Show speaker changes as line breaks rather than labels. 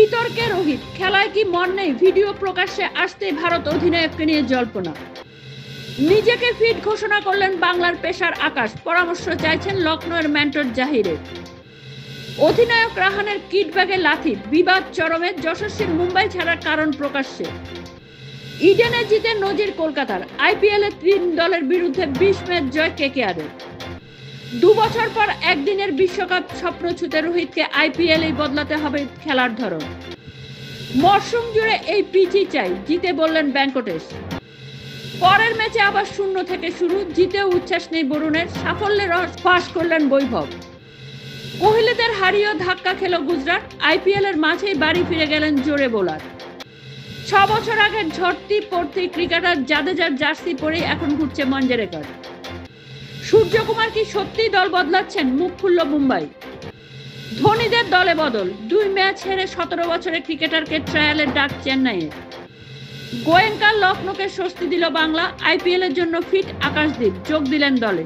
বিতর্কে রোহিত, খেলায় কি মন নেই? ভিডিও প্রকাশ্যে আসতেই ভারত অধিনায়ককে নিয়ে জল্পনা। নিজেকে ফিট ঘোষণা করলেন বাংলার পেসার আকাশ, পরামর্শ চাইছেন লখনৌয়ের মেন্টর জাহিরের। অধিনায়ক রাহানের কিট ব্যাগে লাথি, বিবাদ চরমে, যশস্বীর মুম্বাই ছাড়ার কারণ প্রকাশ্যে। ইডেনে জিতে নজির কলকাতার, আইপিএলে 3 দলের বিরুদ্ধে 20 ম্যাচ জয় কেকেআরের। 2 বছর পর একদিনের বিশ্বকাপ স্বপ্ন ছুঁতে রোহিতকে আইপিএলেই বদলাতে হবে খেলার ধরন। মরশুম জুড়ে এই পিচই চাই, জিতে বললেন ভেঙ্কটেশ। পরের ম্যাচে আবার 0 থেকে শুরু, জিতেও উচ্ছ্বাস নেই বরুণের, সাফল্যের রহস্য ফাঁস করলেন বৈভব। কোহলিদের হারিয়েও ধাক্কা খেল গুজরাট, আইপিএলের মাঝেই বাড়ি ফিরে গেলেন জোরে বোলার। 6 বছর আগের ঝড়তি পড়তি ক্রিকেটার জাদেজার জার্সি পরেই এখন ঘুরছে মঞ্জরেকর। সূর্যকুমার কি সত্যিই দল বদলাচ্ছেন? মুখ খুলল মুম্বাই। ধোনিদের দলে বদল, 2 ম্যাচ হেরে 17 বছরের ক্রিকেটারকে ট্রায়ালের ডাক চেন্নাইয়ে। গোয়েঙ্কা লখনৌকে স্বস্তি দিল বাংলা, আইপিএলের জন্য ফিট আকাশদীপ যোগ দিলেন দলে।